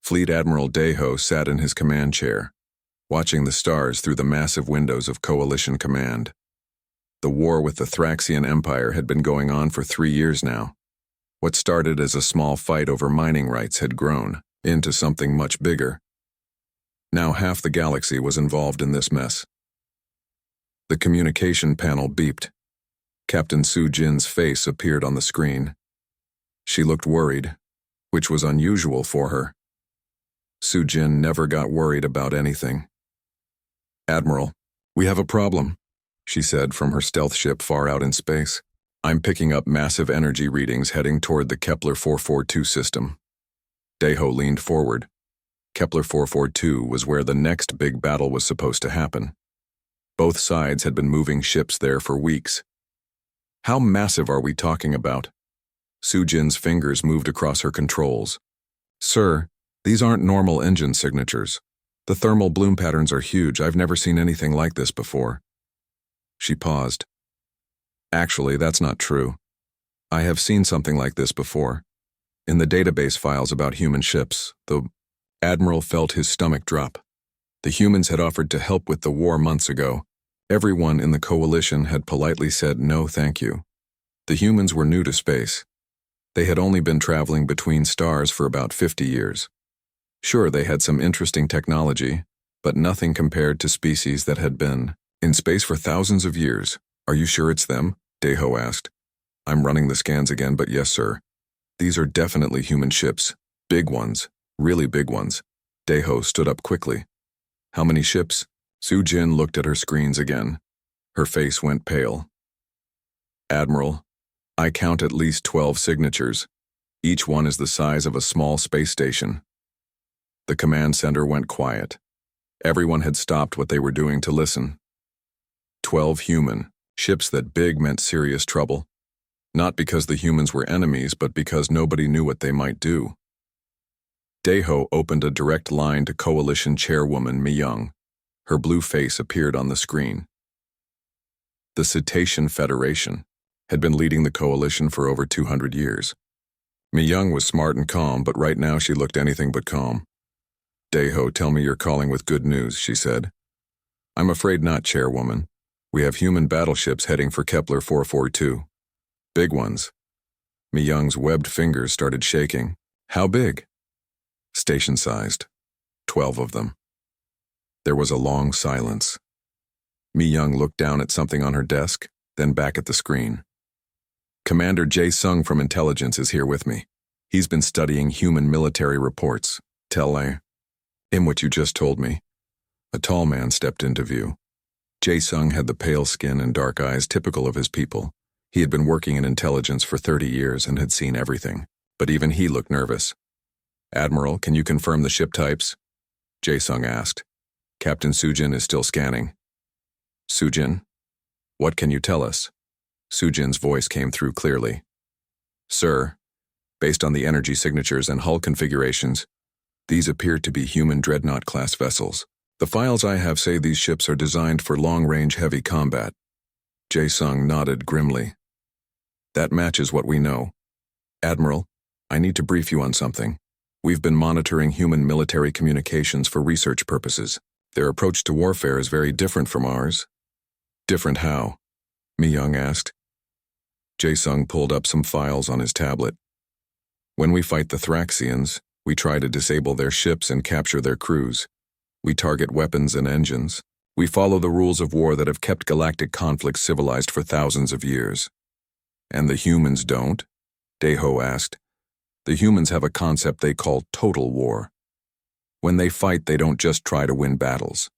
Fleet Admiral Daeho sat in his command chair, watching the stars through the massive windows of Coalition Command. The war with the Thraxian Empire had been going on for 3 years now. What started as a small fight over mining rights had grown into something much bigger. Now half the galaxy was involved in this mess. The communication panel beeped. Captain Su Jin's face appeared on the screen. She looked worried, which was unusual for her. Su Jin never got worried about anything. "Admiral, we have a problem," she said from her stealth ship far out in space. "I'm picking up massive energy readings heading toward the Kepler 442 system." Daeho leaned forward. Kepler 442 was where the next big battle was supposed to happen. Both sides had been moving ships there for weeks. "How massive are we talking about?" Su Jin's fingers moved across her controls. "Sir, these aren't normal engine signatures. The thermal bloom patterns are huge. I've never seen anything like this before." She paused. "Actually, that's not true. I have seen something like this before. In the database files about human ships, the Admiral felt his stomach drop. The humans had offered to help with the war months ago. Everyone in the coalition had politely said no thank you. The humans were new to space. They had only been traveling between stars for about 50 years. Sure, they had some interesting technology, but nothing compared to species that had been in space for thousands of years. "Are you sure it's them?" Daeho asked. "I'm running the scans again, but yes, sir. These are definitely human ships. Big ones. Really big ones." Daeho stood up quickly. "How many ships?" Su Jin looked at her screens again. Her face went pale. "Admiral, I count at least 12 signatures. Each one is the size of a small space station." The command center went quiet. Everyone had stopped what they were doing to listen. 12 human ships. That big meant serious trouble. Not because the humans were enemies, but because nobody knew what they might do. Daeho opened a direct line to Coalition Chairwoman Mi-young. Her blue face appeared on the screen. The Cetacean Federation had been leading the coalition for over 200 years. Mi-young was smart and calm, but right now she looked anything but calm. "Daeho, tell me you're calling with good news," she said. "I'm afraid not, Chairwoman. We have human battleships heading for Kepler 442. Big ones." Mi-young's webbed fingers started shaking. "How big?" "Station-sized. 12 of them." There was a long silence. Mi-young looked down at something on her desk, then back at the screen. "Commander Jae-sung from Intelligence is here with me. He's been studying human military reports. Tell him what you just told me." A tall man stepped into view. Jae-sung had the pale skin and dark eyes typical of his people. He had been working in intelligence for 30 years and had seen everything, but even he looked nervous. "Admiral, can you confirm the ship types?" Jae-sung asked. "Captain Su Jin is still scanning." "Su Jin, what can you tell us?" Su Jin's voice came through clearly. "Sir, based on the energy signatures and hull configurations, these appear to be human dreadnought-class vessels. The files I have say these ships are designed for long-range heavy combat." Jae-sung nodded grimly. "That matches what we know. Admiral, I need to brief you on something. We've been monitoring human military communications for research purposes. Their approach to warfare is very different from ours." "Different how?" Mi-young asked. Jae-sung pulled up some files on his tablet. "When we fight the Thraxians, we try to disable their ships and capture their crews. We target weapons and engines. We follow the rules of war that have kept galactic conflicts civilized for thousands of years." "And the humans don't?" Daeho asked. "The humans have a concept they call total war. When they fight, they don't just try to win battles.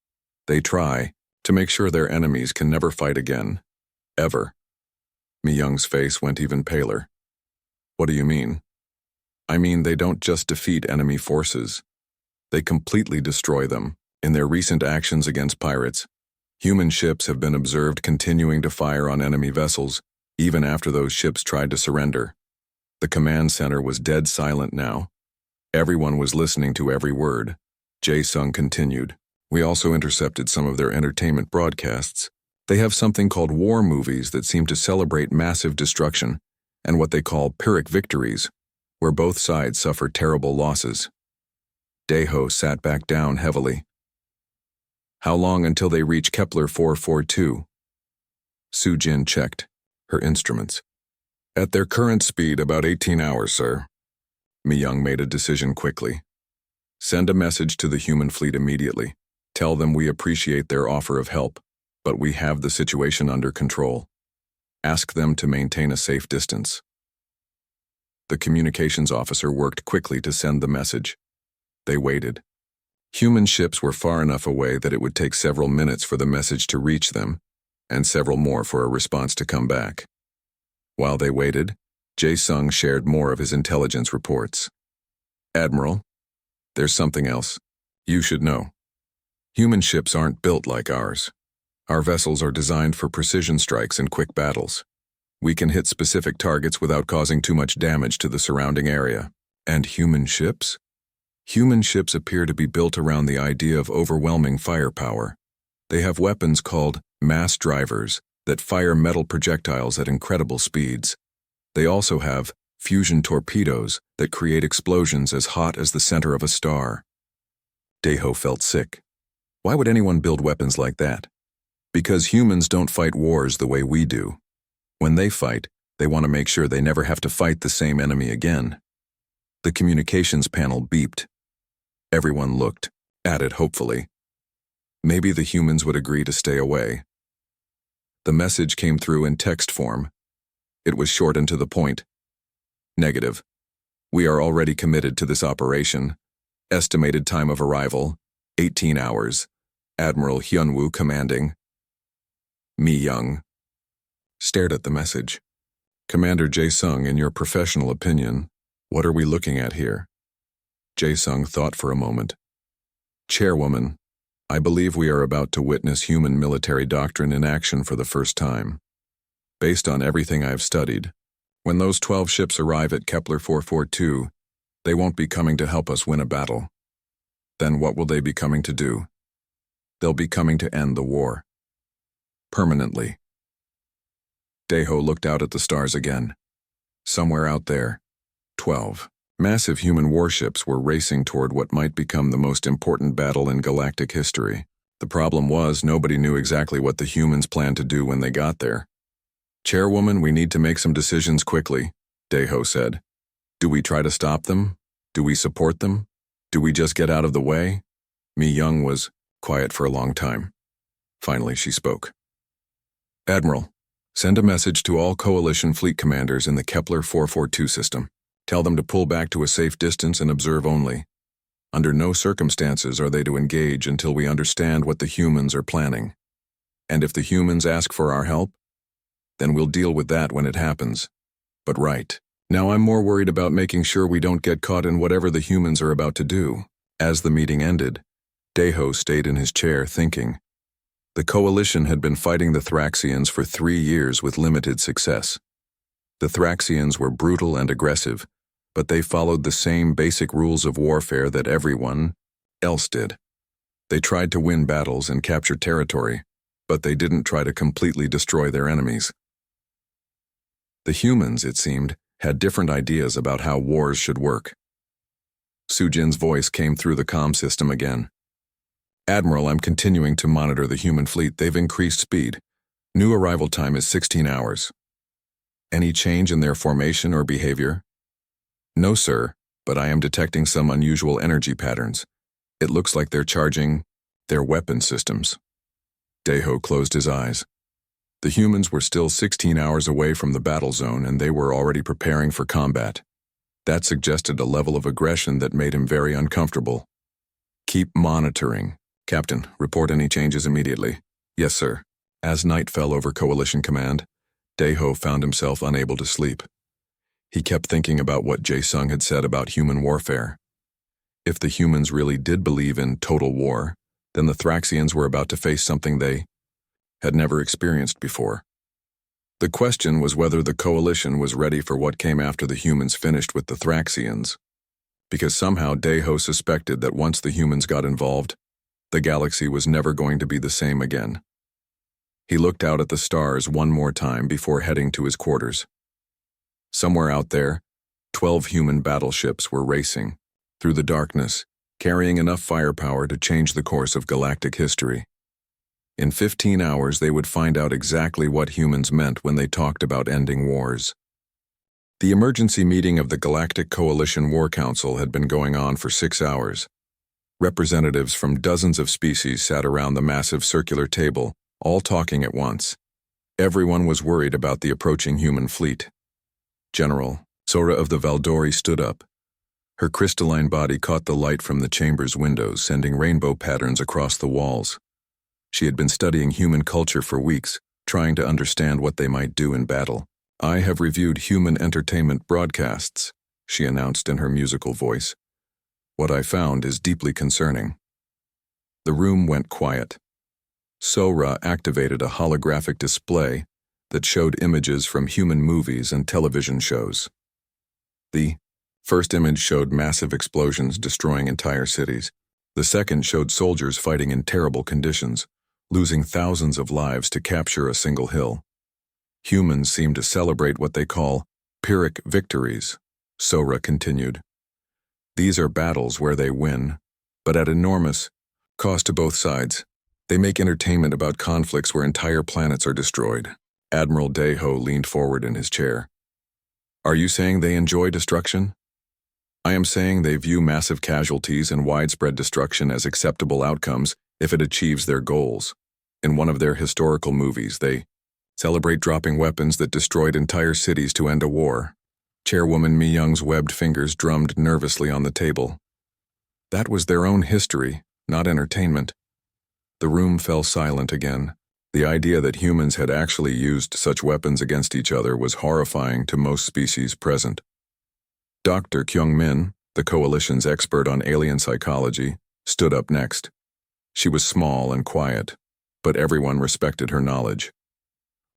They try to make sure their enemies can never fight again. Ever." Mi-young's face went even paler. "What do you mean?" "I mean they don't just defeat enemy forces. They completely destroy them. In their recent actions against pirates, human ships have been observed continuing to fire on enemy vessels, even after those ships tried to surrender." The command center was dead silent now. Everyone was listening to every word. Jae-sung continued. "We also intercepted some of their entertainment broadcasts. They have something called war movies that seem to celebrate massive destruction and what they call Pyrrhic victories, where both sides suffer terrible losses." Daeho sat back down heavily. How long until they reach Kepler 442? Sujin checked her instruments. At their current speed, about 18 hours, sir. Mi-young made a decision quickly. Send a message to the human fleet immediately. Tell them we appreciate their offer of help, but we have the situation under control. Ask them to maintain a safe distance. The communications officer worked quickly to send the message. They waited. Human ships were far enough away that it would take several minutes for the message to reach them, and several more for a response to come back. While they waited, Jae-sung shared more of his intelligence reports. Admiral, there's something else. You should know. Human ships aren't built like ours. Our vessels are designed for precision strikes and quick battles. We can hit specific targets without causing too much damage to the surrounding area. And human ships? Human ships appear to be built around the idea of overwhelming firepower. They have weapons called mass drivers that fire metal projectiles at incredible speeds. They also have fusion torpedoes that create explosions as hot as the center of a star. Daeho felt sick. Why would anyone build weapons like that? Because humans don't fight wars the way we do. When they fight, they want to make sure they never have to fight the same enemy again. The communications panel beeped. Everyone looked at it hopefully. Maybe the humans would agree to stay away. The message came through in text form. It was short and to the point. Negative. We are already committed to this operation. Estimated time of arrival, 18 hours. Admiral Hyunwoo commanding. Mi-young stared at the message. Commander Jae-sung, in your professional opinion, what are we looking at here? Jae-sung thought for a moment. Chairwoman, I believe we are about to witness human military doctrine in action for the first time. Based on everything I've studied, when those 12 ships arrive at Kepler 442, they won't be coming to help us win a battle. Then what will they be coming to do? They'll be coming to end the war. Permanently. Daeho looked out at the stars again. Somewhere out there, 12 massive human warships were racing toward what might become the most important battle in galactic history. The problem was nobody knew exactly what the humans planned to do when they got there. Chairwoman, we need to make some decisions quickly, Daeho said. Do we try to stop them? Do we support them? Do we just get out of the way? Mi-young was quiet for a long time. Finally, she spoke. Admiral, send a message to all Coalition fleet commanders in the Kepler 442 system. Tell them to pull back to a safe distance and observe only. Under no circumstances are they to engage until we understand what the humans are planning. And if the humans ask for our help, then we'll deal with that when it happens. But right, now I'm more worried about making sure we don't get caught in whatever the humans are about to do. As the meeting ended, Daeho stayed in his chair thinking. The Coalition had been fighting the Thraxians for 3 years with limited success. The Thraxians were brutal and aggressive, but they followed the same basic rules of warfare that everyone else did. They tried to win battles and capture territory, but they didn't try to completely destroy their enemies. The humans, it seemed, had different ideas about how wars should work. Sujin's voice came through the comm system again. Admiral, I'm continuing to monitor the human fleet. They've increased speed. New arrival time is 16 hours. Any change in their formation or behavior? No, sir, but I am detecting some unusual energy patterns. It looks like they're charging their weapon systems. Daeho closed his eyes. The humans were still 16 hours away from the battle zone and they were already preparing for combat. That suggested a level of aggression that made him very uncomfortable. Keep monitoring. Captain, report any changes immediately. Yes, sir. As night fell over Coalition Command, Daeho found himself unable to sleep. He kept thinking about what Jae-sung had said about human warfare. If the humans really did believe in total war, then the Thraxians were about to face something they had never experienced before. The question was whether the Coalition was ready for what came after the humans finished with the Thraxians, because somehow Daeho suspected that once the humans got involved, the galaxy was never going to be the same again. He looked out at the stars one more time before heading to his quarters. Somewhere out there, 12 human battleships were racing. Through the darkness, carrying enough firepower to change the course of galactic history. In 15 hours, they would find out exactly what humans meant when they talked about ending wars. The emergency meeting of the Galactic Coalition War Council had been going on for 6 hours. Representatives from dozens of species sat around the massive circular table, all talking at once. Everyone was worried about the approaching human fleet. General Sora of the Valdori stood up. Her crystalline body caught the light from the chamber's windows, sending rainbow patterns across the walls. She had been studying human culture for weeks, trying to understand what they might do in battle. "I have reviewed human entertainment broadcasts," she announced in her musical voice. "What I found is deeply concerning." The room went quiet. Sora activated a holographic display that showed images from human movies and television shows. The first image showed massive explosions destroying entire cities. The second showed soldiers fighting in terrible conditions, losing thousands of lives to capture a single hill. Humans seem to celebrate what they call Pyrrhic victories, Sora continued. These are battles where they win, but at enormous cost to both sides. They make entertainment about conflicts where entire planets are destroyed. Admiral Deho leaned forward in his chair. "Are you saying they enjoy destruction?" "I am saying they view massive casualties and widespread destruction as acceptable outcomes if it achieves their goals. In one of their historical movies, they celebrate dropping weapons that destroyed entire cities to end a war." Chairwoman Mi Young's webbed fingers drummed nervously on the table. That was their own history, not entertainment. The room fell silent again. The idea that humans had actually used such weapons against each other was horrifying to most species present. Dr. Kyung-min, the Coalition's expert on alien psychology, stood up next. She was small and quiet, but everyone respected her knowledge.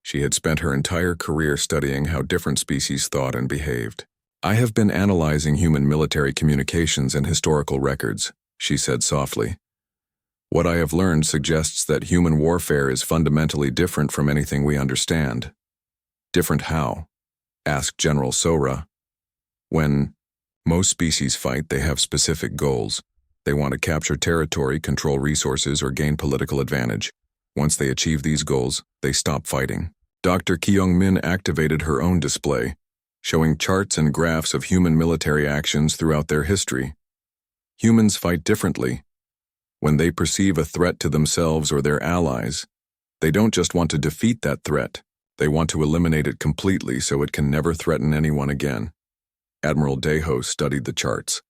She had spent her entire career studying how different species thought and behaved. "I have been analyzing human military communications and historical records," she said softly. "What I have learned suggests that human warfare is fundamentally different from anything we understand." "Different how?" asked General Sora. "When most species fight, they have specific goals. They want to capture territory, control resources, or gain political advantage. Once they achieve these goals, they stop fighting." Dr. Kyung-min activated her own display, showing charts and graphs of human military actions throughout their history. Humans fight differently. When they perceive a threat to themselves or their allies, they don't just want to defeat that threat, they want to eliminate it completely so it can never threaten anyone again. Admiral Deho studied the charts.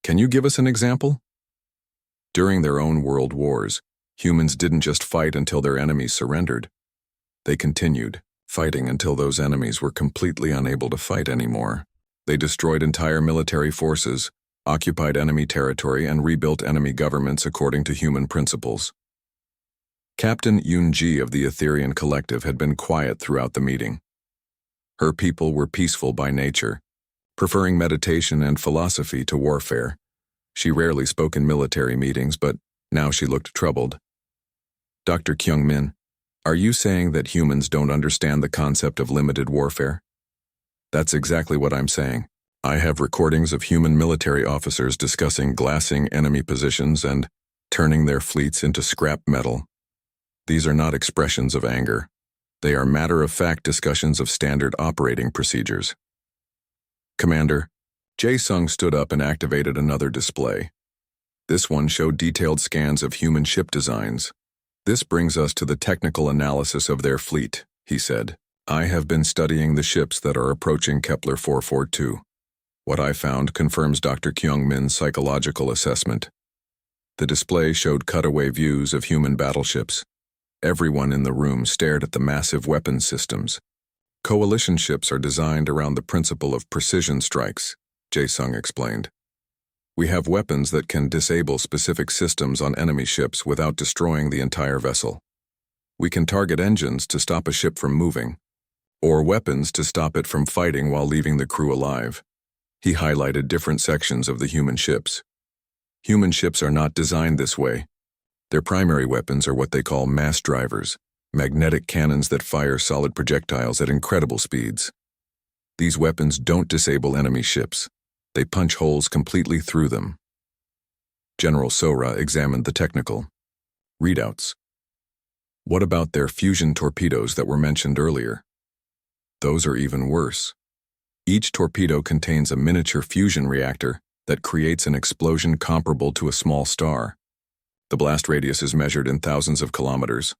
"Can you give us an example?" During their own world wars, humans didn't just fight until their enemies surrendered. They continued, fighting until those enemies were completely unable to fight anymore. They destroyed entire military forces, occupied enemy territory, and rebuilt enemy governments according to human principles. Captain Yoon-ji of the Etherian Collective had been quiet throughout the meeting. Her people were peaceful by nature, preferring meditation and philosophy to warfare. She rarely spoke in military meetings, but now she looked troubled. "Dr. Kyung-min, are you saying that humans don't understand the concept of limited warfare?" "That's exactly what I'm saying. I have recordings of human military officers discussing glassing enemy positions and turning their fleets into scrap metal. These are not expressions of anger. They are matter-of-fact discussions of standard operating procedures." "Commander," Jae-sung stood up and activated another display. This one showed detailed scans of human ship designs. "This brings us to the technical analysis of their fleet," he said. "I have been studying the ships that are approaching Kepler 442. What I found confirms Dr. Kyung-min's psychological assessment." The display showed cutaway views of human battleships. Everyone in the room stared at the massive weapons systems. "Coalition ships are designed around the principle of precision strikes," Jae-sung explained. "We have weapons that can disable specific systems on enemy ships without destroying the entire vessel. We can target engines to stop a ship from moving, or weapons to stop it from fighting while leaving the crew alive." He highlighted different sections of the human ships. Human ships are not designed this way. Their primary weapons are what they call mass drivers, magnetic cannons that fire solid projectiles at incredible speeds. These weapons don't disable enemy ships. They punch holes completely through them. General Sora examined the technical readouts. What about their fusion torpedoes that were mentioned earlier? Those are even worse. Each torpedo contains a miniature fusion reactor that creates an explosion comparable to a small star. The blast radius is measured in thousands of kilometers.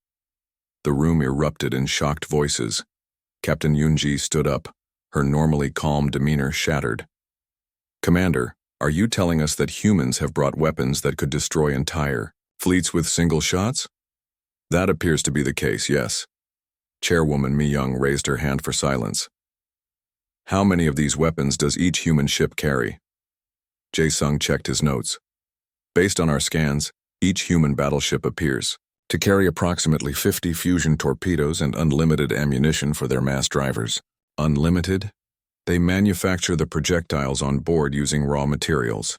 The room erupted in shocked voices. Captain Yunji stood up, her normally calm demeanor shattered. Commander, are you telling us that humans have brought weapons that could destroy entire fleets with single shots? That appears to be the case, yes. Chairwoman Mi Young raised her hand for silence. How many of these weapons does each human ship carry? Jae Sung checked his notes. Based on our scans, each human battleship appears to carry approximately 50 fusion torpedoes and unlimited ammunition for their mass drivers. Unlimited? They manufacture the projectiles on board using raw materials.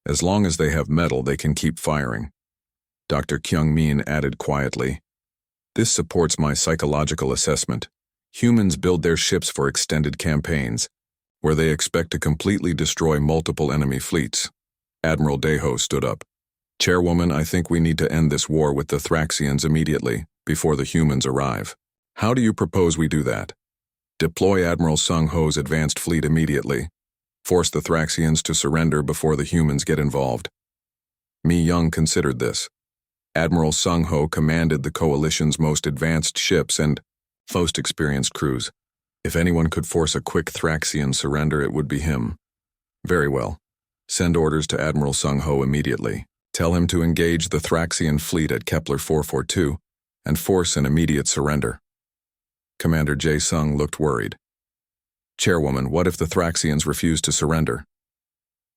As long as they have metal, they can keep firing. Dr. Kyung Min added quietly. This supports my psychological assessment. Humans build their ships for extended campaigns, where they expect to completely destroy multiple enemy fleets. Admiral Daeho stood up. Chairwoman, I think we need to end this war with the Thraxians immediately, before the humans arrive. How do you propose we do that? Deploy Admiral Sung Ho's advanced fleet immediately. Force the Thraxians to surrender before the humans get involved. Mi Young considered this. Admiral Sung Ho commanded the coalition's most advanced ships and most experienced crews. If anyone could force a quick Thraxian surrender, it would be him. Very well. Send orders to Admiral Sung Ho immediately. Tell him to engage the Thraxian fleet at Kepler 442 and force an immediate surrender. Commander Jae Sung looked worried. Chairwoman, what if the Thraxians refuse to surrender?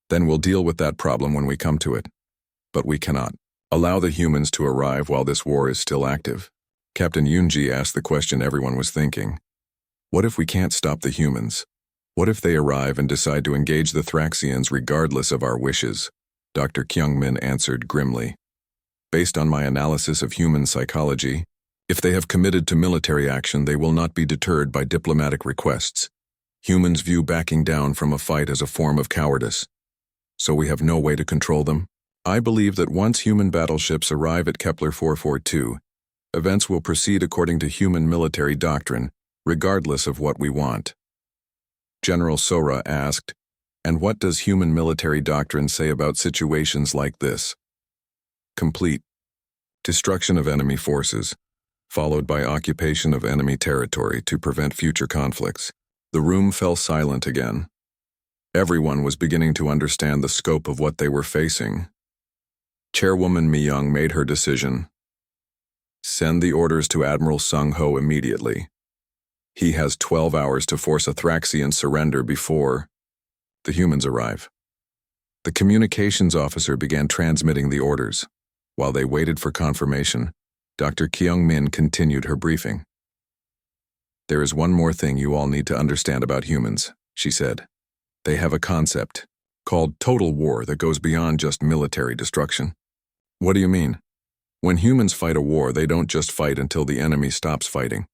Then we'll deal with that problem when we come to it. But we cannot allow the humans to arrive while this war is still active. Captain Yunji asked the question everyone was thinking. What if we can't stop the humans? What if they arrive and decide to engage the Thraxians regardless of our wishes? Dr. Kyungmin answered grimly. Based on my analysis of human psychology, if they have committed to military action, they will not be deterred by diplomatic requests. Humans view backing down from a fight as a form of cowardice. So we have no way to control them? I believe that once human battleships arrive at Kepler 442, events will proceed according to human military doctrine, regardless of what we want. General Sora asked, and what does human military doctrine say about situations like this? Complete destruction of enemy forces, followed by occupation of enemy territory to prevent future conflicts. The room fell silent again. Everyone was beginning to understand the scope of what they were facing. Chairwoman Mi Young made her decision. Send the orders to Admiral Sung Ho immediately. He has 12 hours to force a Thraxian surrender before the humans arrive. The communications officer began transmitting the orders. While they waited for confirmation, Dr. Kyung Min continued her briefing. There is one more thing you all need to understand about humans, she said. They have a concept called total war that goes beyond just military destruction. What do you mean? When humans fight a war, they don't just fight until the enemy stops fighting.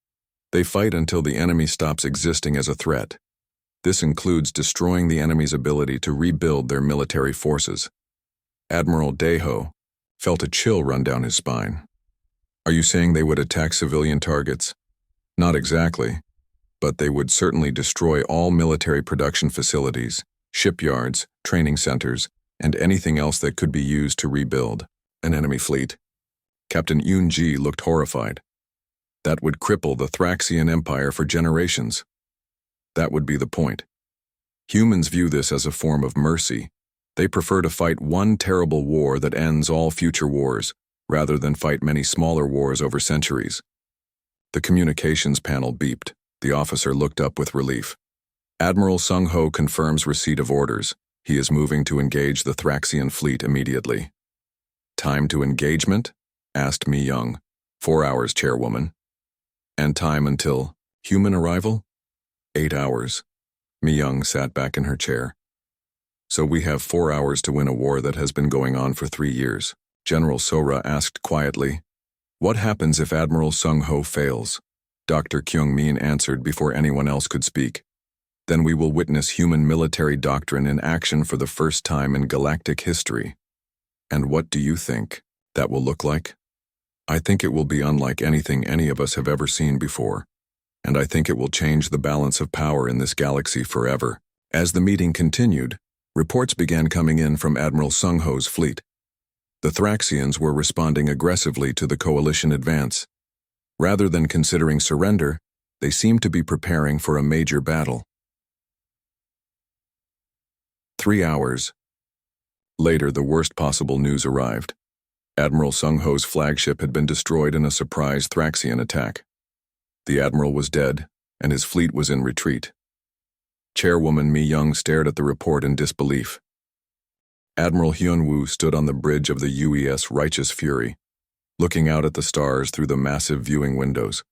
They fight until the enemy stops existing as a threat. This includes destroying the enemy's ability to rebuild their military forces. Admiral Daeho felt a chill run down his spine. Are you saying they would attack civilian targets? Not exactly, but they would certainly destroy all military production facilities, shipyards, training centers, and anything else that could be used to rebuild an enemy fleet. Captain Yunji looked horrified. That would cripple the Thraxian Empire for generations. That would be the point. Humans view this as a form of mercy. They prefer to fight one terrible war that ends all future wars, rather than fight many smaller wars over centuries. The communications panel beeped. The officer looked up with relief. Admiral Sung Ho confirms receipt of orders. He is moving to engage the Thraxian fleet immediately. Time to engagement? Asked Mi Young. 4 hours, Chairwoman. And time until human arrival? 8 hours. Mi Young sat back in her chair. So we have 4 hours to win a war that has been going on for 3 years. General Sora asked quietly. What happens if Admiral Sung Ho fails? Dr. Kyung Min answered before anyone else could speak. Then we will witness human military doctrine in action for the first time in galactic history. And what do you think that will look like? I think it will be unlike anything any of us have ever seen before, and I think it will change the balance of power in this galaxy forever. As the meeting continued, reports began coming in from Admiral Sung Ho's fleet. The Thraxians were responding aggressively to the Coalition advance. Rather than considering surrender, they seemed to be preparing for a major battle. 3 hours later, the worst possible news arrived. Admiral Sung Ho's flagship had been destroyed in a surprise Thraxian attack. The admiral was dead, and his fleet was in retreat. Chairwoman Mi Young stared at the report in disbelief. Admiral Hyun-woo stood on the bridge of the UES Righteous Fury, looking out at the stars through the massive viewing windows.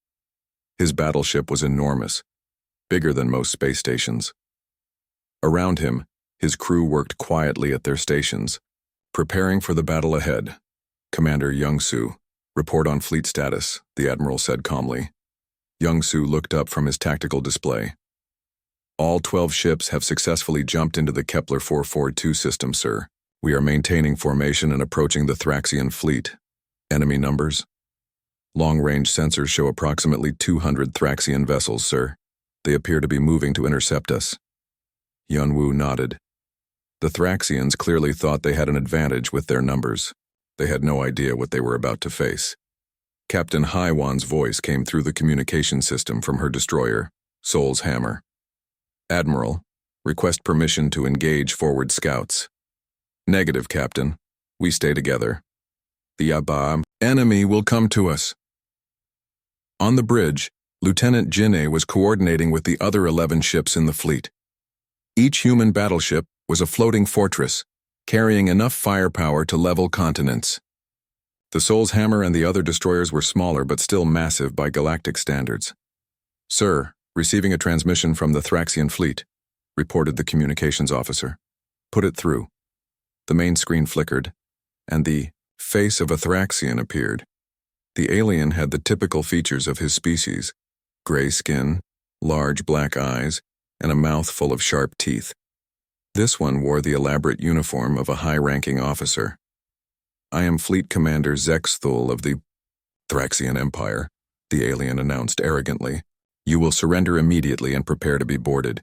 His battleship was enormous, bigger than most space stations. Around him, his crew worked quietly at their stations, preparing for the battle ahead. Commander Young-soo, report on fleet status, the admiral said calmly. Young-soo looked up from his tactical display. All 12 ships have successfully jumped into the Kepler 442 system, sir. We are maintaining formation and approaching the Thraxian fleet. Enemy numbers? Long-range sensors show approximately 200 Thraxian vessels, sir. They appear to be moving to intercept us. Hyun-woo nodded. The Thraxians clearly thought they had an advantage with their numbers. They had no idea what they were about to face. Captain Haiwan's voice came through the communication system from her destroyer, Seoul's Hammer. Admiral, request permission to engage forward scouts. Negative, Captain. We stay together. The enemy will come to us. On the bridge, Lieutenant Jinnae was coordinating with the other 11 ships in the fleet. Each human battleship was a floating fortress, carrying enough firepower to level continents. The Seoul's Hammer and the other destroyers were smaller but still massive by galactic standards. Sir, receiving a transmission from the Thraxian fleet, reported the communications officer. Put it through. The main screen flickered, and the face of a Thraxian appeared. The alien had the typical features of his species: gray skin, large black eyes, and a mouth full of sharp teeth. This one wore the elaborate uniform of a high-ranking officer. I am Fleet Commander Zexthul of the Thraxian Empire, the alien announced arrogantly. You will surrender immediately and prepare to be boarded.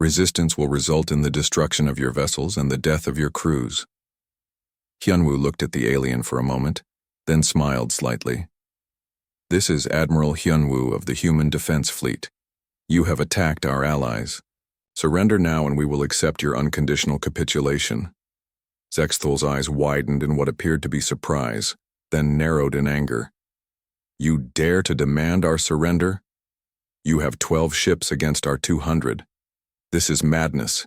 Resistance will result in the destruction of your vessels and the death of your crews. Hyun-woo looked at the alien for a moment, then smiled slightly. This is Admiral Hyun-woo of the Human Defense Fleet. You have attacked our allies. Surrender now and we will accept your unconditional capitulation. Zexthul's eyes widened in what appeared to be surprise, then narrowed in anger. You dare to demand our surrender? You have 12 ships against our 200. This is madness.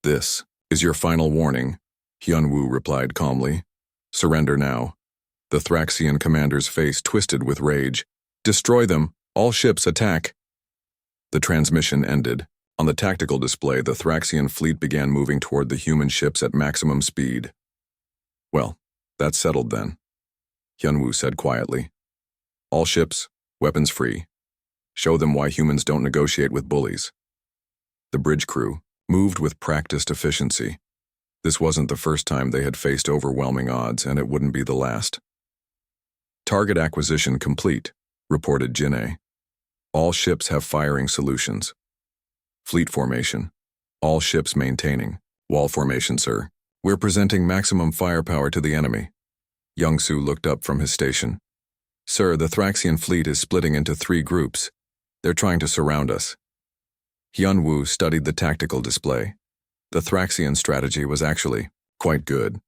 This is your final warning, Hyun-woo replied calmly. Surrender now. The Thraxian commander's face twisted with rage. Destroy them! All ships attack! The transmission ended. On the tactical display, the Thraxian fleet began moving toward the human ships at maximum speed. Well, that's settled then, Hyun-woo said quietly. All ships, weapons free. Show them why humans don't negotiate with bullies. The bridge crew moved with practiced efficiency. This wasn't the first time they had faced overwhelming odds, and it wouldn't be the last. Target acquisition complete, reported Jinnae. All ships have firing solutions. Fleet formation. All ships maintaining. Wall formation, sir. We're presenting maximum firepower to the enemy. Young-soo looked up from his station. Sir, the Thraxian fleet is splitting into 3 groups. They're trying to surround us. Hyun-woo studied the tactical display. The Thraxian strategy was actually quite good.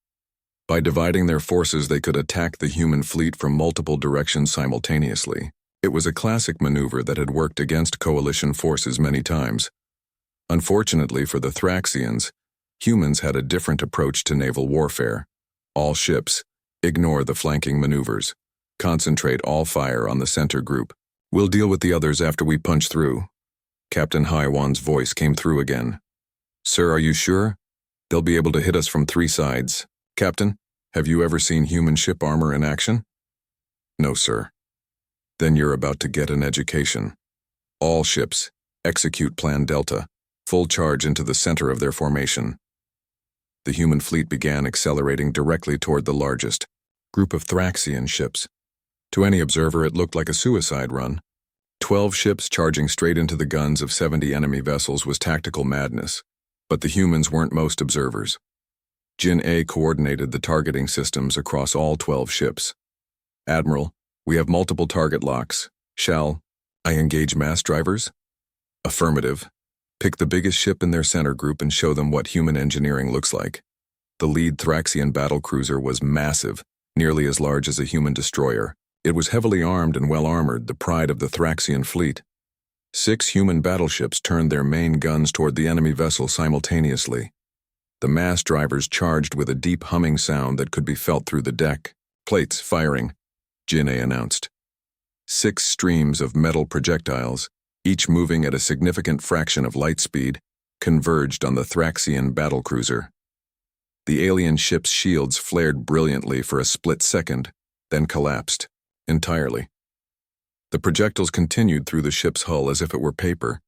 By dividing their forces, they could attack the human fleet from multiple directions simultaneously. It was a classic maneuver that had worked against coalition forces many times. Unfortunately for the Thraxians, humans had a different approach to naval warfare. All ships, ignore the flanking maneuvers. Concentrate all fire on the center group. We'll deal with the others after we punch through. Captain Haiwan's voice came through again. Sir, are you sure? They'll be able to hit us from 3 sides. Captain, have you ever seen human ship armor in action? No, sir. Then you're about to get an education. All ships, execute Plan Delta. Full charge into the center of their formation. The human fleet began accelerating directly toward the largest group of Thraxian ships. To any observer, it looked like a suicide run. 12 ships charging straight into the guns of 70 enemy vessels was tactical madness, but the humans weren't most observers. Jin A coordinated the targeting systems across all 12 ships. "Admiral, we have multiple target locks. Shall I engage mass drivers?" "Affirmative. Pick the biggest ship in their center group and show them what human engineering looks like." The lead Thraxian battlecruiser was massive, nearly as large as a human destroyer. It was heavily armed and well-armored, the pride of the Thraxian fleet. 6 human battleships turned their main guns toward the enemy vessel simultaneously. The mass drivers charged with a deep humming sound that could be felt through the deck. "Plates firing," Jin A announced. 6 streams of metal projectiles, each moving at a significant fraction of light speed, converged on the Thraxian battlecruiser. The alien ship's shields flared brilliantly for a split second, then collapsed entirely. The projectiles continued through the ship's hull as if it were paper.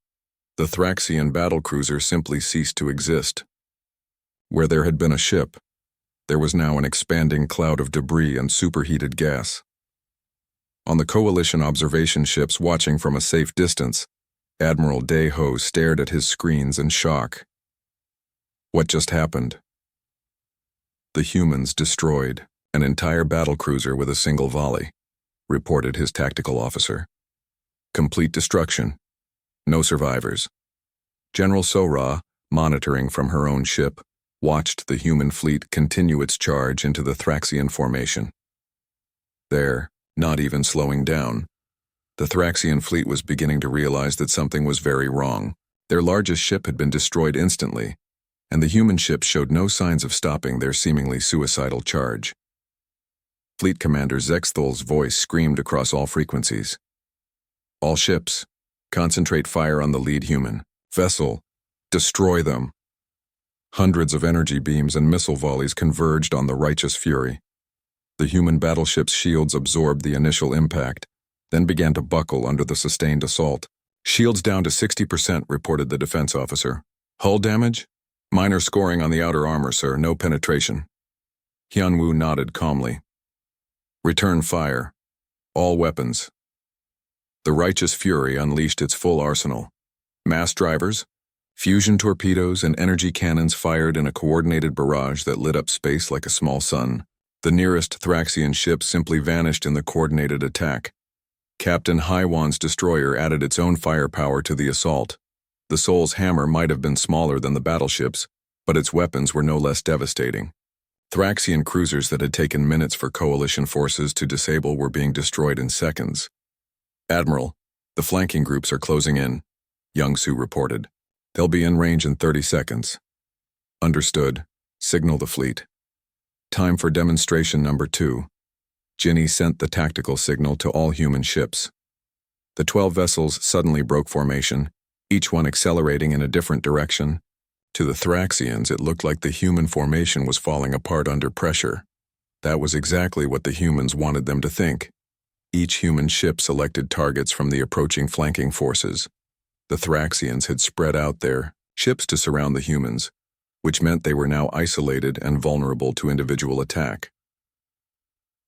The Thraxian battlecruiser simply ceased to exist. Where there had been a ship, there was now an expanding cloud of debris and superheated gas. On the Coalition observation ships watching from a safe distance, Admiral Dae-ho stared at his screens in shock. What just happened? "The humans destroyed an entire battlecruiser with a single volley," reported his tactical officer. "Complete destruction. No survivors." General Sora, monitoring from her own ship, watched the human fleet continue its charge into the Thraxian formation. There, not even slowing down, the Thraxian fleet was beginning to realize that something was very wrong. Their largest ship had been destroyed instantly, and the human ships showed no signs of stopping their seemingly suicidal charge. Fleet Commander Zexthol's voice screamed across all frequencies. "All ships, concentrate fire on the lead human vessel. Destroy them." Hundreds of energy beams and missile volleys converged on the righteous fury. The human battleship's shields absorbed the initial impact, then began to buckle under the sustained assault. "Shields down to 60%, reported the defense officer. "Hull damage? Minor scoring on the outer armor, sir, no penetration." Hyunwoo nodded calmly. "Return fire. All weapons." The righteous fury unleashed its full arsenal. Mass drivers, fusion torpedoes, and energy cannons fired in a coordinated barrage that lit up space like a small sun. The nearest Thraxian ship simply vanished in the coordinated attack. Captain Haiwan's destroyer added its own firepower to the assault. The Soul's hammer might have been smaller than the battleships, but its weapons were no less devastating. Thraxian cruisers that had taken minutes for Coalition forces to disable were being destroyed in seconds. "Admiral, the flanking groups are closing in," Young-Soo reported. "They'll be in range in 30 seconds. "Understood. Signal the fleet." Time for demonstration number 2. Ginny sent the tactical signal to all human ships. The 12 vessels suddenly broke formation, each one accelerating in a different direction. To the Thraxians, it looked like the human formation was falling apart under pressure. That was exactly what the humans wanted them to think. Each human ship selected targets from the approaching flanking forces. The Thraxians had spread out their ships to surround the humans, which meant they were now isolated and vulnerable to individual attack.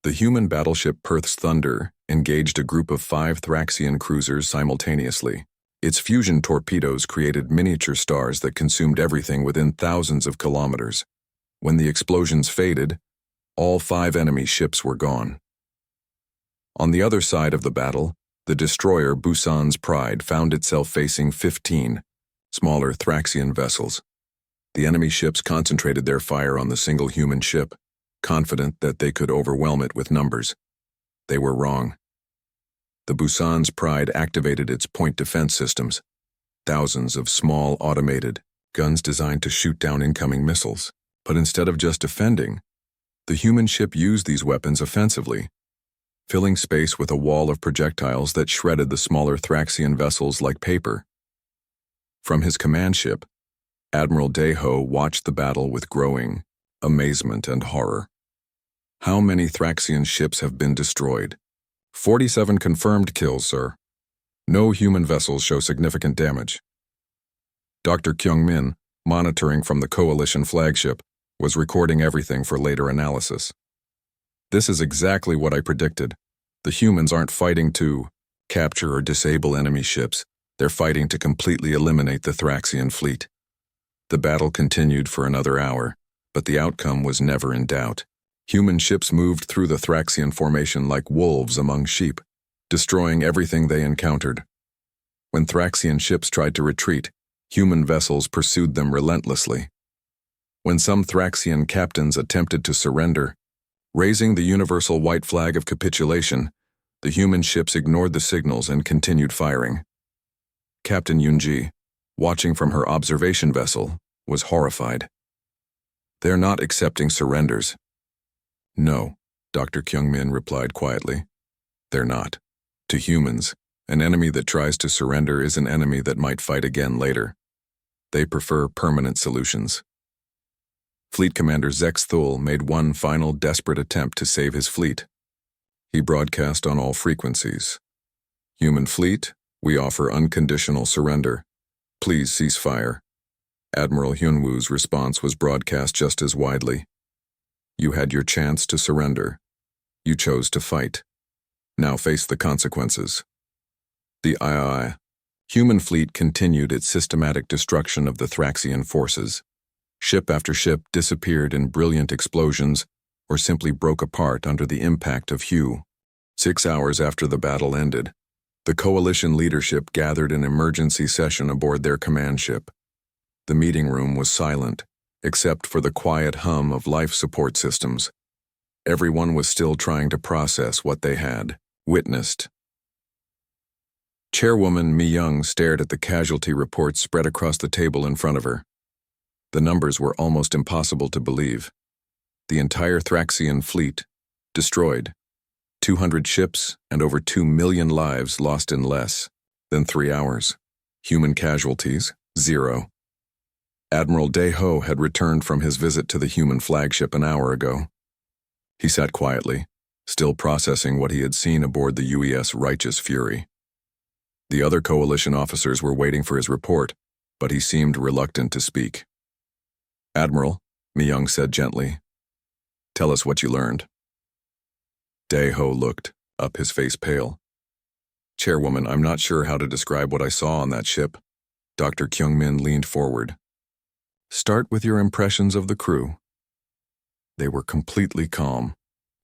The human battleship Perth's Thunder engaged a group of 5 Thraxian cruisers simultaneously. Its fusion torpedoes created miniature stars that consumed everything within thousands of kilometers. When the explosions faded, all 5 enemy ships were gone. On the other side of the battle, the destroyer Busan's Pride found itself facing 15 smaller Thraxian vessels. The enemy ships concentrated their fire on the single human ship, confident that they could overwhelm it with numbers. They were wrong. The Busan's Pride activated its point defense systems, thousands of small automated guns designed to shoot down incoming missiles. But instead of just defending, the human ship used these weapons offensively, filling space with a wall of projectiles that shredded the smaller Thraxian vessels like paper. From his command ship, Admiral Dae-ho watched the battle with growing amazement and horror. "How many Thraxian ships have been destroyed?" 47 confirmed kills, sir. No human vessels show significant damage." Dr. Kyung-min, monitoring from the Coalition flagship, was recording everything for later analysis. This is exactly what I predicted. The humans aren't fighting to capture or disable enemy ships. They're fighting to completely eliminate the Thraxian fleet. The battle continued for another hour, but the outcome was never in doubt. Human ships moved through the Thraxian formation like wolves among sheep, destroying everything they encountered. When Thraxian ships tried to retreat, human vessels pursued them relentlessly. When some Thraxian captains attempted to surrender, raising the universal white flag of capitulation, the human ships ignored the signals and continued firing. Captain Yunji, watching from her observation vessel, was horrified. "They're not accepting surrenders." "No," Dr. Kyungmin replied quietly. "They're not. To humans, an enemy that tries to surrender is an enemy that might fight again later. They prefer permanent solutions." Fleet Commander Zex Thul made one final desperate attempt to save his fleet. He broadcast on all frequencies. "Human fleet, we offer unconditional surrender. Please cease fire." Admiral Hyunwoo's response was broadcast just as widely. "You had your chance to surrender. You chose to fight. Now face the consequences." The human fleet continued its systematic destruction of the Thraxian forces. Ship after ship disappeared in brilliant explosions or simply broke apart under the impact of Hugh. 6 hours after the battle ended, the coalition leadership gathered an emergency session aboard their command ship. The meeting room was silent, except for the quiet hum of life support systems. Everyone was still trying to process what they had witnessed. Chairwoman Mi Young stared at the casualty reports spread across the table in front of her. The numbers were almost impossible to believe. The entire Thraxian fleet, destroyed. 200 ships and over 2 million lives lost in less than 3 hours. Human casualties, 0. Admiral Dae-ho had returned from his visit to the human flagship an hour ago. He sat quietly, still processing what he had seen aboard the UES Righteous Fury. The other coalition officers were waiting for his report, but he seemed reluctant to speak. "Admiral," Mi Young said gently, "tell us what you learned." Dae-ho looked, up his face pale. "Chairwoman, I'm not sure how to describe what I saw on that ship." Dr. Kyungmin leaned forward. "Start with your impressions of the crew." They were completely calm,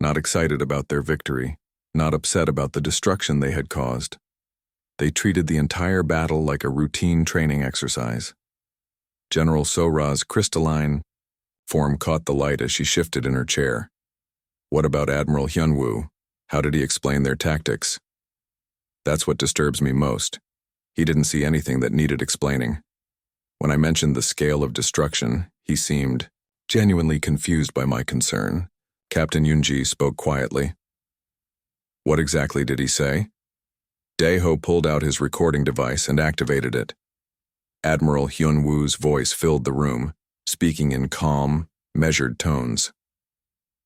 not excited about their victory, not upset about the destruction they had caused. They treated the entire battle like a routine training exercise. General Sora's crystalline form caught the light as she shifted in her chair. "What about Admiral Hyunwoo? How did he explain their tactics?" "That's what disturbs me most. He didn't see anything that needed explaining. When I mentioned the scale of destruction, he seemed genuinely confused by my concern." Captain Yunji spoke quietly. "What exactly did he say?" Dae-ho pulled out his recording device and activated it. Admiral Hyunwoo's voice filled the room, speaking in calm, measured tones.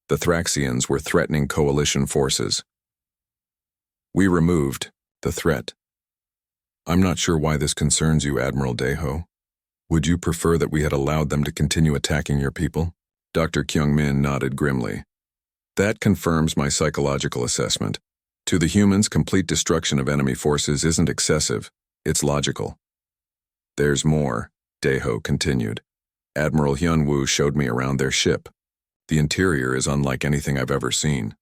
The Thraxians were threatening coalition forces. "We removed the threat. I'm not sure why this concerns you, Admiral Dae-ho. Would you prefer that we had allowed them to continue attacking your people?" Dr. Kyungmin nodded grimly. "That confirms my psychological assessment. To the humans, complete destruction of enemy forces isn't excessive, it's logical." "There's more," Dae-ho continued. "Admiral Hyunwoo showed me around their ship. The interior is unlike anything I've ever seen."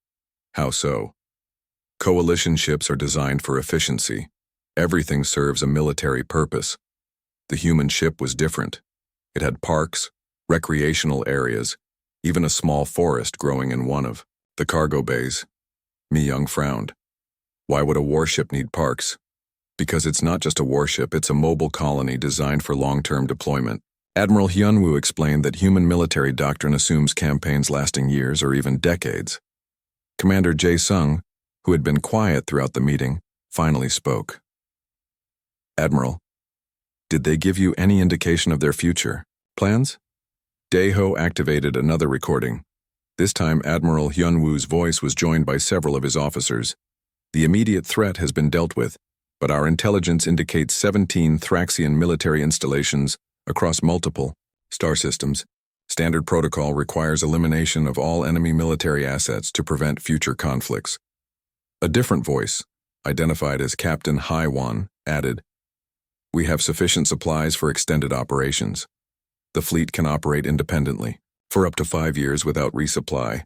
"How so?" "Coalition ships are designed for efficiency. Everything serves a military purpose. The human ship was different. It had parks, recreational areas, even a small forest growing in one of the cargo bays." Mi Young frowned. "Why would a warship need parks?" "Because it's not just a warship, it's a mobile colony designed for long-term deployment." Admiral Hyunwoo explained that human military doctrine assumes campaigns lasting years or even decades. Commander Jae-sung, who had been quiet throughout the meeting, finally spoke. "Admiral, did they give you any indication of their future plans?" Dae-ho activated another recording. This time Admiral Hyunwoo's voice was joined by several of his officers. "The immediate threat has been dealt with, but our intelligence indicates 17 Thraxian military installations across multiple star systems. Standard protocol requires elimination of all enemy military assets to prevent future conflicts. A different voice, identified as Captain Haiwan, added, "We have sufficient supplies for extended operations. The fleet can operate independently for up to 5 years without resupply."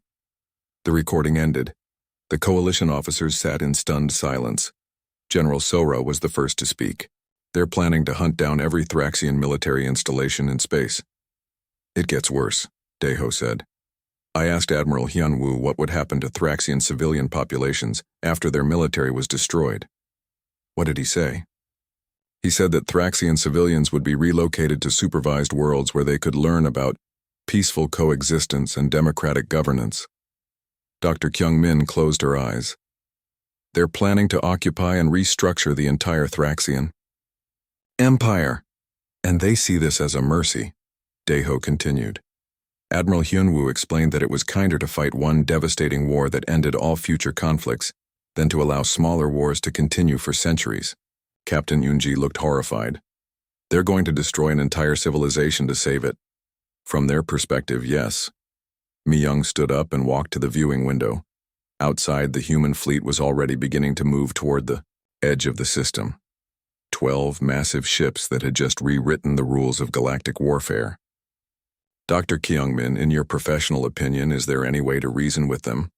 The recording ended. The coalition officers sat in stunned silence. General Sora was the first to speak. "They're planning to hunt down every Thraxian military installation in space." "It gets worse," Deho said. "I asked Admiral Hyunwoo what would happen to Thraxian civilian populations after their military was destroyed." "What did he say?" "He said that Thraxian civilians would be relocated to supervised worlds where they could learn about peaceful coexistence and democratic governance." Dr. Kyung-min closed her eyes. "They're planning to occupy and restructure the entire Thraxian Empire, and they see this as a mercy," Deho continued. Admiral Hyunwoo explained that it was kinder to fight one devastating war that ended all future conflicts than to allow smaller wars to continue for centuries. Captain Yoonji looked horrified. "They're going to destroy an entire civilization to save it." "From their perspective, yes." Mi-young stood up and walked to the viewing window. Outside, the human fleet was already beginning to move toward the edge of the system. 12 massive ships that had just rewritten the rules of galactic warfare. "Dr. Kyung-min, in your professional opinion, is there any way to reason with them?"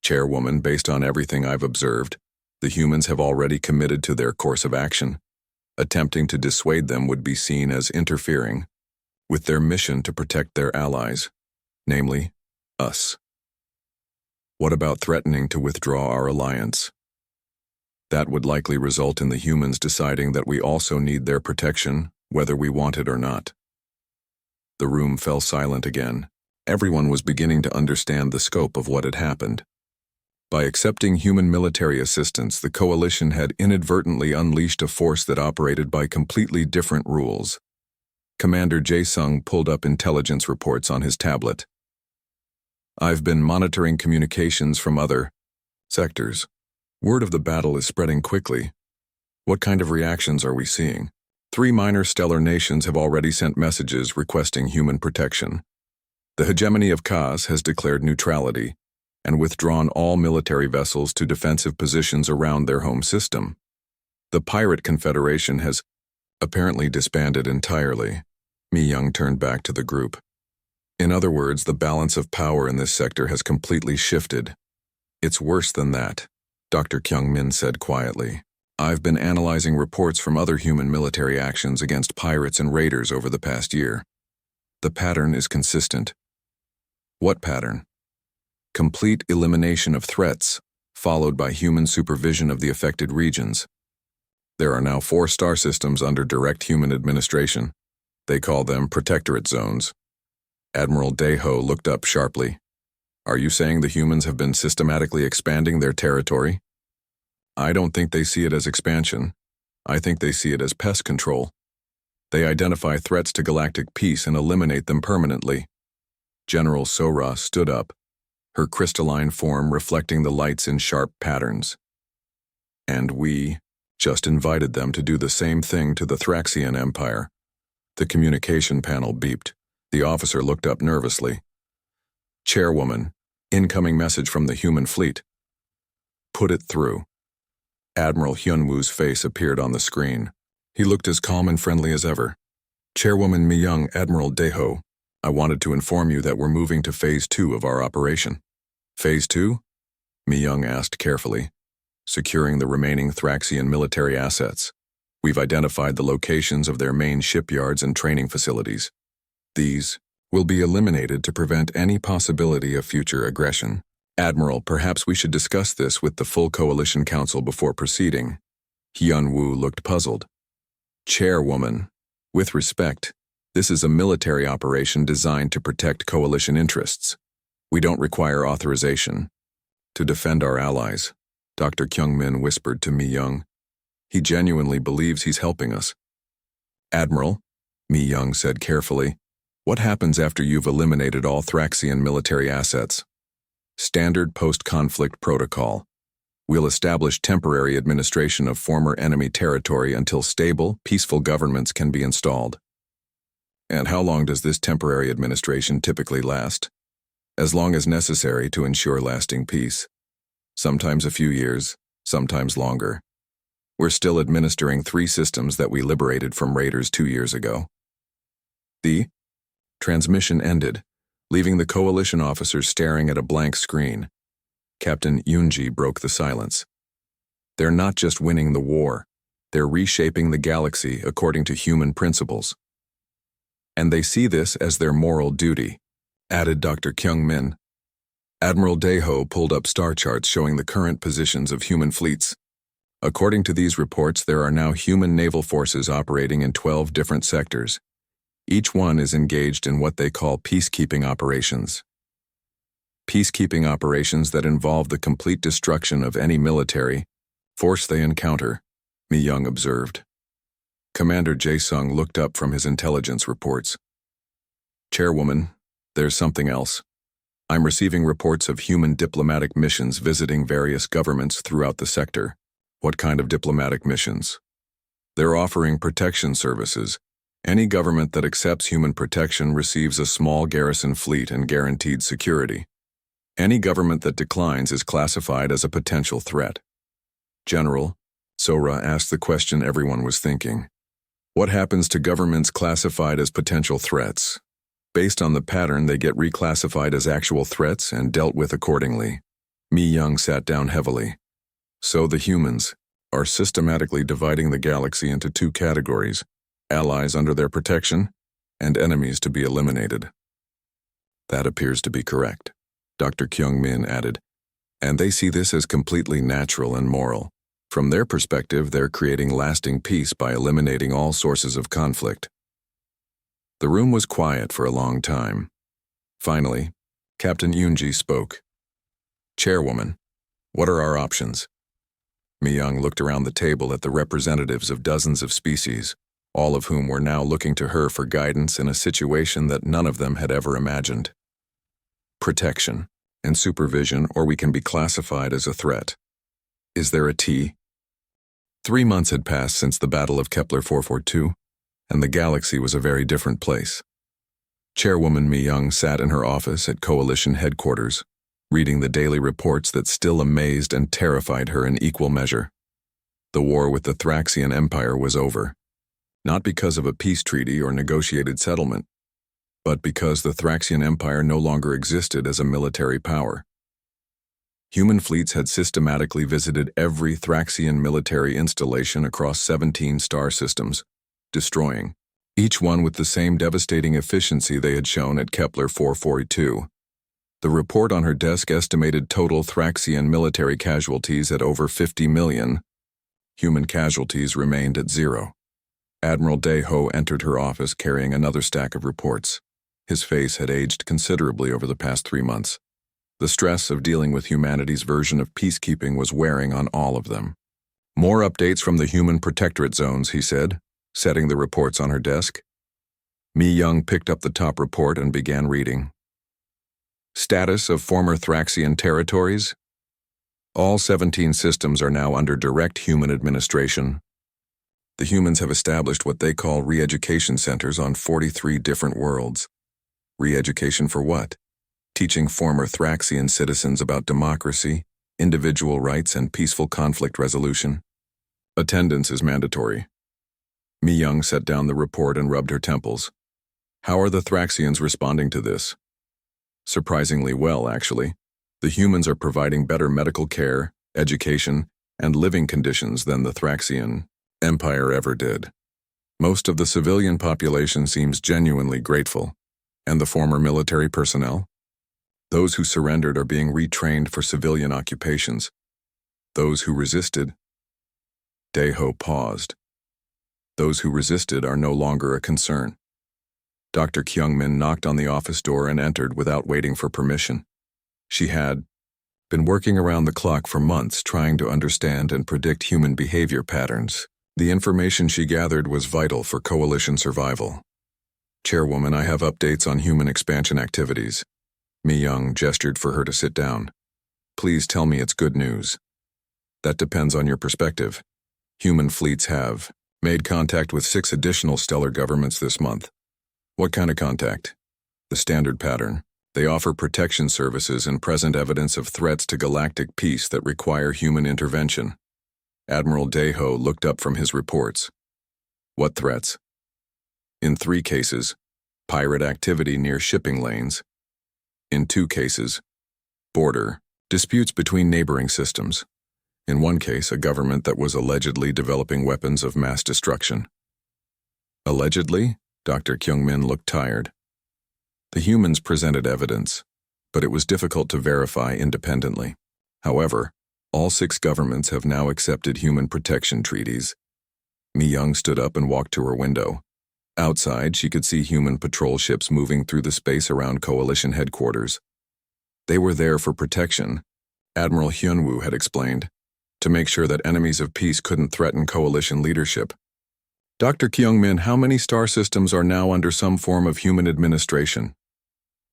"Chairwoman, based on everything I've observed, the humans have already committed to their course of action. Attempting to dissuade them would be seen as interfering with their mission to protect their allies, namely, us. What about threatening to withdraw our alliance? That would likely result in the humans deciding that we also need their protection, whether we want it or not." The room fell silent again. Everyone was beginning to understand the scope of what had happened. By accepting human military assistance, the coalition had inadvertently unleashed a force that operated by completely different rules. Commander Jae-sung pulled up intelligence reports on his tablet. "I've been monitoring communications from other sectors. Word of the battle is spreading quickly. What kind of reactions are we seeing? 3 minor stellar nations have already sent messages requesting human protection. The hegemony of Kaz has declared neutrality and withdrawn all military vessels to defensive positions around their home system. The Pirate Confederation has apparently disbanded entirely." Mi-young turned back to the group. "In other words, the balance of power in this sector has completely shifted." "It's worse than that," Dr. Kyung-min said quietly. "I've been analyzing reports from other human military actions against pirates and raiders over the past year. The pattern is consistent." "What pattern?" "Complete elimination of threats, followed by human supervision of the affected regions. There are now 4 star systems under direct human administration. They call them protectorate zones." Admiral Deho looked up sharply. "Are you saying the humans have been systematically expanding their territory?" "I don't think they see it as expansion. I think they see it as pest control. They identify threats to galactic peace and eliminate them permanently." General Sora stood up, her crystalline form reflecting the lights in sharp patterns. "And we just invited them to do the same thing to the Thraxian Empire." The communication panel beeped. The officer looked up nervously. "Chairwoman, incoming message from the human fleet." "Put it through." Admiral Hyunwoo's face appeared on the screen. He looked as calm and friendly as ever. "Chairwoman Mi-young, Admiral Deho, I wanted to inform you that we're moving to Phase 2 of our operation." "Phase 2? Mi-young asked carefully. "Securing the remaining Thraxian military assets. We've identified the locations of their main shipyards and training facilities. These will be eliminated to prevent any possibility of future aggression. Admiral, perhaps we should discuss this with the full Coalition Council before proceeding." Hyunwoo looked puzzled. "Chairwoman, with respect, this is a military operation designed to protect Coalition interests. We don't require authorization to defend our allies," Dr. Kyung-min whispered to Mi-young. "He genuinely believes he's helping us." "Admiral," Mi-young said carefully, "what happens after you've eliminated all Thraxian military assets?" "Standard post-conflict protocol. We'll establish temporary administration of former enemy territory until stable, peaceful governments can be installed." And how long does this temporary administration typically last? As long as necessary to ensure lasting peace. Sometimes a few years, sometimes longer. We're still administering 3 systems that we liberated from raiders 2 years ago. The transmission ended, leaving the coalition officers staring at a blank screen. Captain Yunji broke the silence. They're not just winning the war, they're reshaping the galaxy according to human principles. And they see this as their moral duty, added Dr. Kyung-min. Admiral Daeho pulled up star charts showing the current positions of human fleets. According to these reports, there are now human naval forces operating in 12 different sectors. Each one is engaged in what they call peacekeeping operations. Peacekeeping operations that involve the complete destruction of any military force they encounter, Mi-young observed. Commander Jae-sung looked up from his intelligence reports. Chairwoman, there's something else. I'm receiving reports of human diplomatic missions visiting various governments throughout the sector. What kind of diplomatic missions? They're offering protection services. Any government that accepts human protection receives a small garrison fleet and guaranteed security. Any government that declines is classified as a potential threat. General, Sora asked the question everyone was thinking. What happens to governments classified as potential threats? Based on the pattern, they get reclassified as actual threats and dealt with accordingly. Mi-young sat down heavily. So the humans are systematically dividing the galaxy into 2 categories, allies under their protection and enemies to be eliminated. That appears to be correct, Dr. Kyung-min added, and they see this as completely natural and moral. From their perspective, they're creating lasting peace by eliminating all sources of conflict. The room was quiet for a long time. Finally, Captain Yunji spoke. Chairwoman, what are our options? Mi-young looked around the table at the representatives of dozens of species, all of whom were now looking to her for guidance in a situation that none of them had ever imagined. Protection and supervision, or we can be classified as a threat. Is there a T? 3 months had passed since the Battle of Kepler 442, and the galaxy was a very different place. Chairwoman Mi-young sat in her office at Coalition headquarters, reading the daily reports that still amazed and terrified her in equal measure. The war with the Thraxian Empire was over, not because of a peace treaty or negotiated settlement, but because the Thraxian Empire no longer existed as a military power. Human fleets had systematically visited every Thraxian military installation across 17 star systems, destroying each one with the same devastating efficiency they had shown at Kepler 442. The report on her desk estimated total Thraxian military casualties at over 50 million. Human casualties remained at 0. Admiral Daeho entered her office carrying another stack of reports. His face had aged considerably over the past 3 months. The stress of dealing with humanity's version of peacekeeping was wearing on all of them. More updates from the human protectorate zones, he said, setting the reports on her desk. Mi-young picked up the top report and began reading. Status of former Thraxian territories. All 17 systems are now under direct human administration. The humans have established what they call re-education centers on 43 different worlds. Re-education for what? Teaching former Thraxian citizens about democracy, individual rights, and peaceful conflict resolution. Attendance is mandatory. Mi-young set down the report and rubbed her temples. How are the Thraxians responding to this? Surprisingly well, actually. The humans are providing better medical care, education, and living conditions than the Thraxian Empire ever did. Most of the civilian population seems genuinely grateful. And the former military personnel? Those who surrendered are being retrained for civilian occupations. Those who resisted. Daeho paused. Those who resisted are no longer a concern. Dr. Kyung-min knocked on the office door and entered without waiting for permission. She had been working around the clock for months trying to understand and predict human behavior patterns. The information she gathered was vital for coalition survival. Chairwoman, I have updates on human expansion activities. Mi-young gestured for her to sit down. Please tell me it's good news. That depends on your perspective. Human fleets have made contact with 6 additional stellar governments this month. What kind of contact? The standard pattern. They offer protection services and present evidence of threats to galactic peace that require human intervention. Admiral Deho looked up from his reports. What threats? In 3 cases, pirate activity near shipping lanes. In 2 cases, border disputes between neighboring systems. In 1 case, a government that was allegedly developing weapons of mass destruction. Allegedly? Dr. Kyung-min looked tired. The humans presented evidence, but it was difficult to verify independently. However, all 6 governments have now accepted human protection treaties. Mi-young stood up and walked to her window. Outside, she could see human patrol ships moving through the space around Coalition headquarters. They were there for protection, Admiral Hyunwoo had explained, to make sure that enemies of peace couldn't threaten Coalition leadership. Dr. Kyung-min, how many star systems are now under some form of human administration?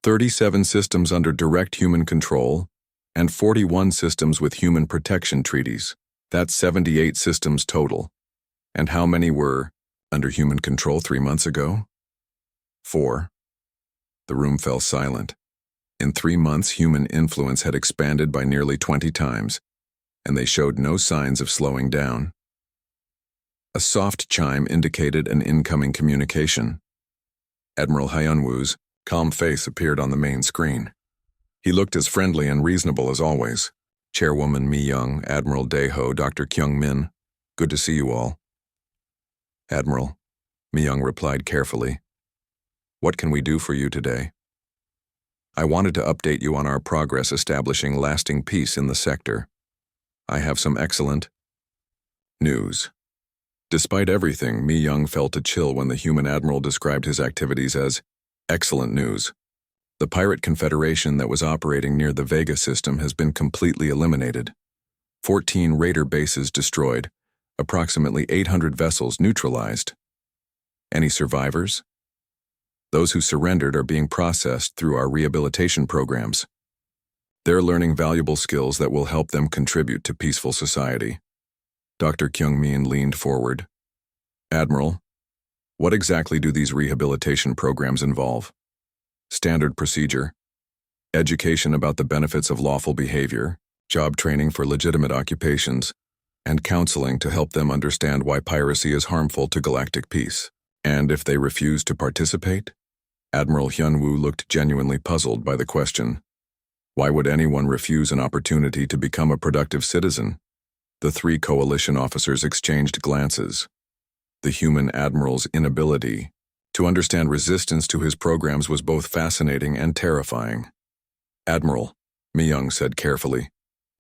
37 systems under direct human control, and 41 systems with human protection treaties. That's 78 systems total. And how many were under human control 3 months ago? 4. The room fell silent. In 3 months, human influence had expanded by nearly 20 times, and they showed no signs of slowing down. A soft chime indicated an incoming communication. Admiral Hyunwoo's calm face appeared on the main screen. He looked as friendly and reasonable as always. Chairwoman Mi-young, Admiral Deho, Dr. Kyung-min, good to see you all. Admiral, Mi-young replied carefully. What can we do for you today? I wanted to update you on our progress establishing lasting peace in the sector. I have some excellent news. Despite everything, Mi-young felt a chill when the human admiral described his activities as excellent news. The pirate confederation that was operating near the Vega system has been completely eliminated. 14 raider bases destroyed, approximately 800 vessels neutralized. Any survivors? Those who surrendered are being processed through our rehabilitation programs. They're learning valuable skills that will help them contribute to peaceful society. Dr. Kyung-min leaned forward. Admiral, what exactly do these rehabilitation programs involve? Standard procedure. Education about the benefits of lawful behavior, job training for legitimate occupations, and counseling to help them understand why piracy is harmful to galactic peace. And if they refuse to participate? Admiral Hyunwoo looked genuinely puzzled by the question. Why would anyone refuse an opportunity to become a productive citizen? The 3 coalition officers exchanged glances. The human admiral's inability to understand resistance to his programs was both fascinating and terrifying. Admiral, Mi-young said carefully,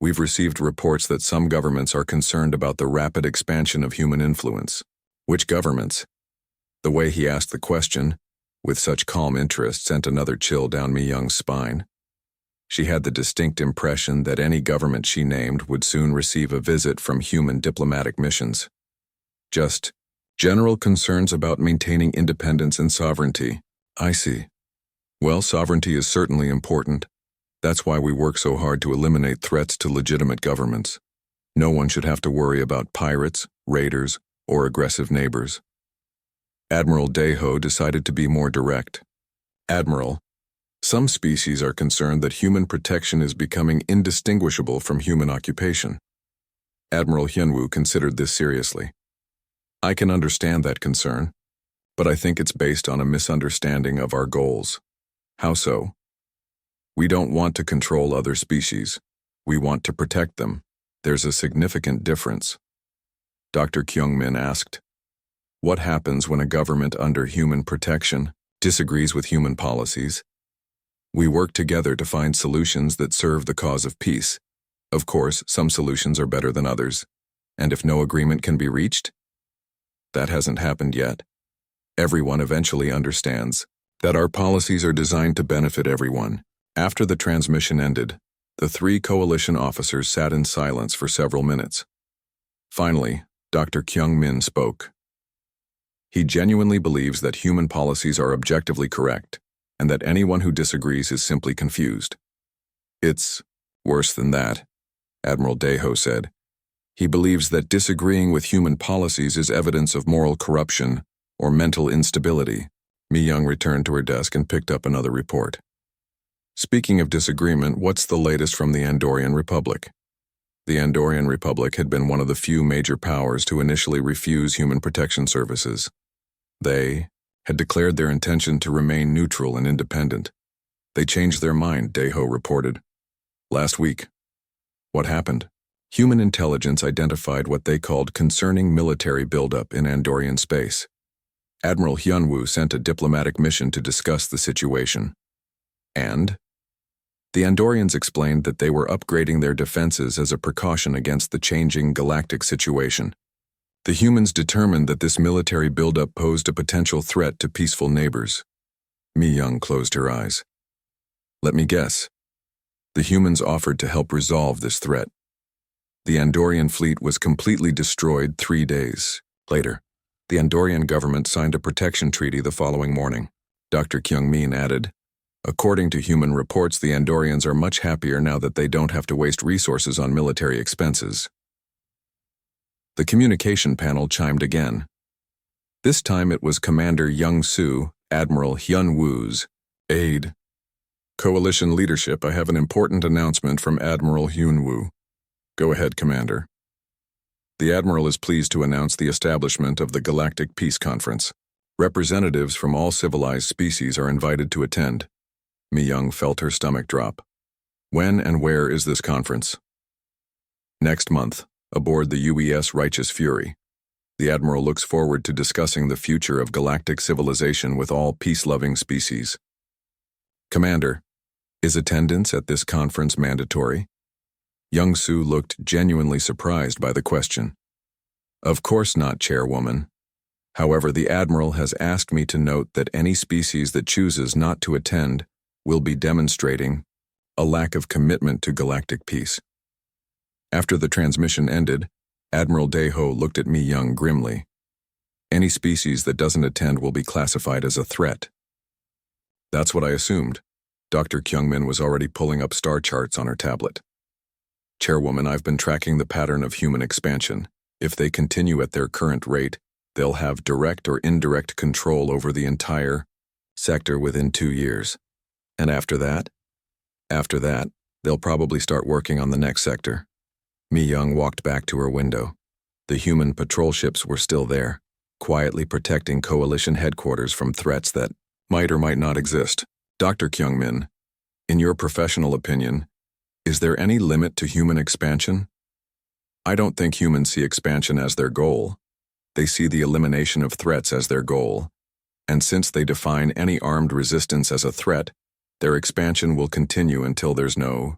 we've received reports that some governments are concerned about the rapid expansion of human influence. Which governments? The way he asked the question, with such calm interest, sent another chill down Mi-young's spine. She had the distinct impression that any government she named would soon receive a visit from human diplomatic missions. Just general concerns about maintaining independence and sovereignty. I see. Well, sovereignty is certainly important. That's why we work so hard to eliminate threats to legitimate governments. No one should have to worry about pirates, raiders, or aggressive neighbors. Admiral Deho decided to be more direct. Admiral, some species are concerned that human protection is becoming indistinguishable from human occupation. Admiral Hyunwoo considered this seriously. I can understand that concern, but I think it's based on a misunderstanding of our goals. How so? We don't want to control other species. We want to protect them. There's a significant difference. Dr. Kyung-min asked, what happens when a government under human protection disagrees with human policies? We work together to find solutions that serve the cause of peace. Of course, some solutions are better than others. And if no agreement can be reached? That hasn't happened yet. Everyone eventually understands that our policies are designed to benefit everyone. After the transmission ended, the 3 coalition officers sat in silence for several minutes. Finally, Dr. Kyung-min spoke. He genuinely believes that human policies are objectively correct, and that anyone who disagrees is simply confused. It's worse than that, Admiral Deho said. He believes that disagreeing with human policies is evidence of moral corruption or mental instability. Mi Young returned to her desk and picked up another report. Speaking of disagreement, what's the latest from the Andorian Republic? The Andorian Republic had been one of the few major powers to initially refuse human protection services. They had declared their intention to remain neutral and independent. They changed their mind, Deho reported. Last week. What happened? Human intelligence identified what they called concerning military buildup in Andorian space. Admiral Hyunwoo sent a diplomatic mission to discuss the situation. And? The Andorians explained that they were upgrading their defenses as a precaution against the changing galactic situation. The humans determined that this military buildup posed a potential threat to peaceful neighbors. Mi Young closed her eyes. Let me guess. The humans offered to help resolve this threat. The Andorian fleet was completely destroyed 3 days later. The Andorian government signed a protection treaty the following morning. Dr. Kyung-min added, according to human reports, the Andorians are much happier now that they don't have to waste resources on military expenses. The communication panel chimed again. This time it was Commander Young-soo, Admiral Hyun-woo's aide. Coalition leadership, I have an important announcement from Admiral Hyun-woo. Go ahead, Commander. The Admiral is pleased to announce the establishment of the Galactic Peace Conference. Representatives from all civilized species are invited to attend. Mi Young felt her stomach drop. When and where is this conference? Next month, aboard the UES Righteous Fury. The Admiral looks forward to discussing the future of galactic civilization with all peace-loving species. Commander, is attendance at this conference mandatory? Young-soo looked genuinely surprised by the question. Of course not, Chairwoman. However, the Admiral has asked me to note that any species that chooses not to attend will be demonstrating a lack of commitment to galactic peace. After the transmission ended, Admiral Deho looked at Mi Young grimly. Any species that doesn't attend will be classified as a threat. That's what I assumed. Dr. Kyung-min was already pulling up star charts on her tablet. Chairwoman, I've been tracking the pattern of human expansion. If they continue at their current rate, they'll have direct or indirect control over the entire sector within 2 years. And after that, they'll probably start working on the next sector. Mi Young walked back to her window. The human patrol ships were still there, quietly protecting Coalition headquarters from threats that might or might not exist. Dr. Kyung-min, in your professional opinion, is there any limit to human expansion? I don't think humans see expansion as their goal. They see the elimination of threats as their goal. And since they define any armed resistance as a threat, their expansion will continue until there's no